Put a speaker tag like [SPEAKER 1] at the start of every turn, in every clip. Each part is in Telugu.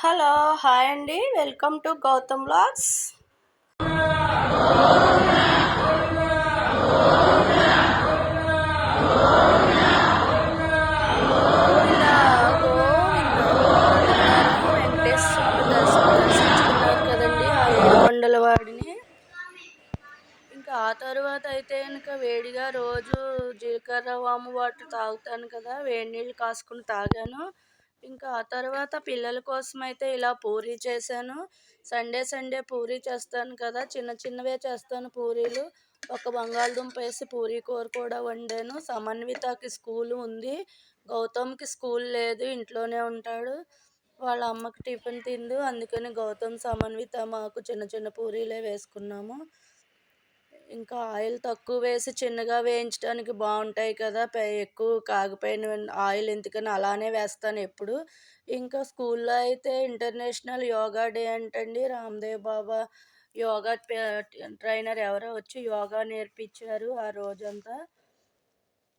[SPEAKER 1] హలో హాయ్ అండి, welcome to Gautam vlogs. Venkateswara దర్శించుకున్నారు కదండి ఆ ఏడుకొండల వాడిని. ఇంకా ఆ తర్వాత అయితే కనుక వేడిగా రోజు జీలకర్ర వాము వాటర్ తాగుతాను కదా, వేడి నీళ్ళు కాసుకుని తాగాను. ఇంకా ఆ తర్వాత పిల్లల కోసం అయితే ఇలా పూరీ చేశాను. సండే పూరీ చేస్తాను కదా, చిన్న చిన్నవే చేస్తాను పూరీలు. ఒక బంగాళదుంప వేసి పూరీ కూర కూడా వండాను. సమన్వితకి స్కూల్ ఉంది, గౌతమ్కి స్కూల్ లేదు, ఇంట్లోనే ఉంటాడు. వాళ్ళ అమ్మకి టిఫిన్ తిందు, అందుకని గౌతమ్ సమన్విత మాకు చిన్న చిన్న పూరీలే వేసుకున్నాము. ఇంకా ఆయిల్ తక్కువ వేసి చిన్నగా వేయించడానికి బాగుంటాయి కదా, ఎక్కువ కాగిపోయిన ఆయిల్ ఎందుకని అలానే వేస్తాను ఎప్పుడు. ఇంకా స్కూల్లో అయితే ఇంటర్నేషనల్ యోగా డే అంటండి. రామ్దేవ్ బాబా యోగా ట్రైనర్ ఎవరో వచ్చి యోగా నేర్పించారు ఆ రోజంతా.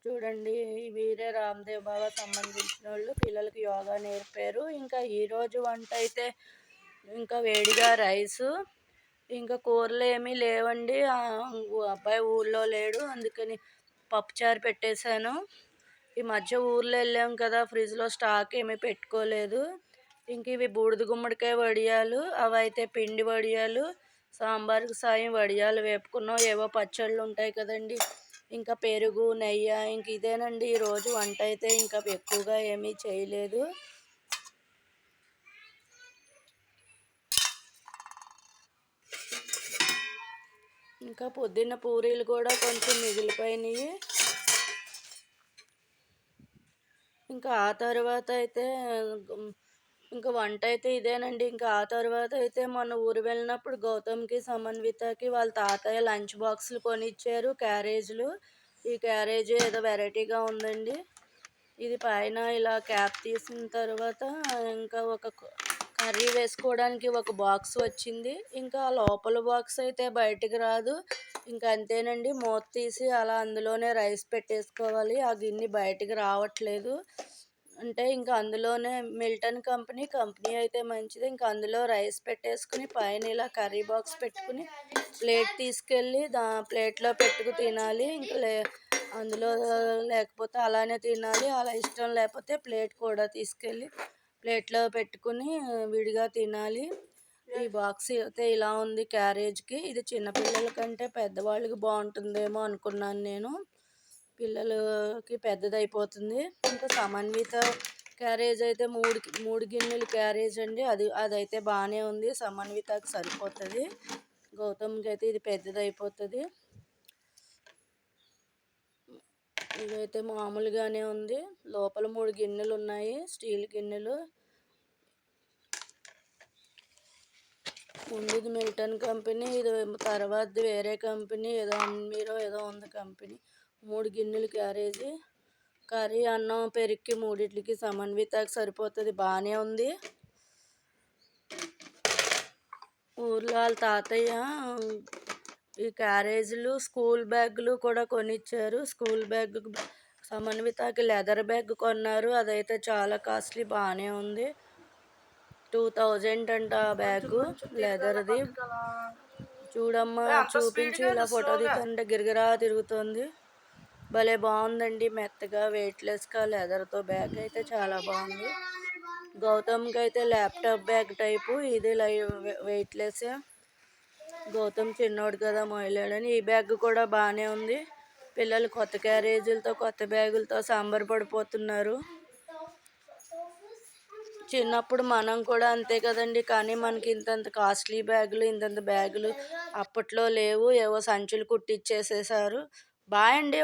[SPEAKER 1] చూడండి, వీరే రామ్దేవ్ బాబా సంబంధించిన వాళ్ళు పిల్లలకి యోగా నేర్పారు. ఇంకా ఈరోజు వంట అయితే ఇంకా వేడిగా రైసు, ఇంకా కూరలు ఏమీ లేవండి. అబ్బాయి ఊళ్ళో లేడు, అందుకని పప్పుచారు పెట్టేశాను. ఈ మధ్య ఊర్లో వెళ్ళాం కదా, ఫ్రిడ్జ్లో స్టాక్ ఏమీ పెట్టుకోలేదు. ఇంక ఇవి బూడిద గుమ్మడికాయ వడియాలు, అవి అయితే పిండి వడియాలు. సాంబార్కి సాయం వడియాలు వేపుకున్నాం. ఏవో పచ్చళ్ళు ఉంటాయి కదండి, ఇంకా పెరుగు నెయ్యి, ఇంక ఇదేనండి ఈరోజు వంట అయితే. ఇంకా ఎక్కువగా ఏమీ చేయలేదు. ఇంకా పొద్దున్న పూరీలు కూడా కొంచెం మిగిలిపోయినాయి. ఇంకా ఆ తర్వాత అయితే ఇంకా వంట అయితే ఇదేనండి. ఇంకా ఆ తర్వాత అయితే మొన్న ఊరు వెళ్ళినప్పుడు గౌతమ్కి సమన్వితకి వాళ్ళ తాతయ్య లంచ్ బాక్సులు కొనిచ్చారు, క్యారేజ్లు. ఈ క్యారేజ్ ఏదో వెరైటీగా ఉందండి. ఇది పైన ఇలా క్యాప్ తీసిన తర్వాత ఇంకా ఒక కర్రీ వేసుకోవడానికి ఒక బాక్స్ వచ్చింది. ఇంకా లోపల బాక్స్ అయితే బయటికి రాదు. ఇంకా అంతేనండి, మూత తీసి అలా అందులోనే రైస్ పెట్టేసుకోవాలి. ఆ గిన్నె బయటికి రావట్లేదు. అంటే ఇంకా అందులోనే మిల్టన్ కంపెనీ అయితే మంచిది. ఇంకా అందులో రైస్ పెట్టేసుకుని పైన ఇలా కర్రీ బాక్స్ పెట్టుకుని ప్లేట్ తీసుకెళ్ళి ప్లేట్లో పెట్టుకు తినాలి. ఇంకా అందులో లేకపోతే అలానే తినాలి. అలా ఇష్టం లేకపోతే ప్లేట్ కూడా తీసుకెళ్ళి ప్లేట్లో పెట్టుకుని విడిగా తినాలి. ఈ బాక్స్ అయితే ఇలా ఉంది క్యారేజ్కి. ఇది చిన్నపిల్లల కంటే పెద్దవాళ్ళకి బాగుంటుందేమో అనుకున్నాను నేను, పిల్లలకి పెద్దదైపోతుంది. ఇంకా సమన్విత క్యారేజ్ అయితే మూడు గిన్నెలు క్యారేజ్ అండి. అదైతే బాగానే ఉంది, సమన్వితకి సరిపోతుంది. గౌతమ్కి అయితే ఇది పెద్దదైపోతుంది. ఇదైతే మామూలుగానే ఉంది. లోపల 3 గిన్నెలు ఉన్నాయి, స్టీల్ గిన్నెలు. ముందుది మిల్టన్ కంపెనీ, ఇది తర్వాత వేరే కంపెనీ ఏదో అన్మీరో ఏదో ఉంది కంపెనీ. 3 గిన్నెలు క్యారేజీ. కర్రీ అన్నం పెరుక్కి మూడిట్లకి సమన్వితకి సరిపోతుంది, బాగానే ఉంది. ఊర్లో వాళ్ళ తాతయ్య ఈ క్యారేజీలు స్కూల్ బ్యాగులు కూడా కొనిచ్చారు. స్కూల్ బ్యాగ్ సమన్వితకి లెదర్ బ్యాగ్ కొన్నారు, అదైతే చాలా కాస్ట్లీ, బాగానే ఉంది. 2000 అంట ఆ బ్యాగు లెదర్ది. చూడమ్మా, చూపించి ఇలా ఫోటో దిగుతుంటే గిరిగిరా తిరుగుతుంది. భలే బాగుందండి, మెత్తగా వెయిట్లెస్గా లెదర్తో బ్యాగ్ అయితే చాలా బాగుంది. గౌతమ్కి అయితే ల్యాప్టాప్ బ్యాగ్ టైపు, ఇది వెయిట్లెస్. గౌతమ్ చిన్నోడు కదా మొయలేడని ఈ బ్యాగ్ కూడా బాగానే ఉంది. పిల్లలు కొత్త క్యారేజీలతో కొత్త బ్యాగులతో సాంబార్ పడిపోతున్నారు. చిన్నప్పుడు మనం కూడా అంతే కదండి, కానీ మనకి ఇంతంత కాస్ట్లీ బ్యాగులు ఇంతంత బ్యాగులు అప్పట్లో లేవు. ఏవో సంచులు కుట్టిచ్చేసేసారు. బాయ్ అండి.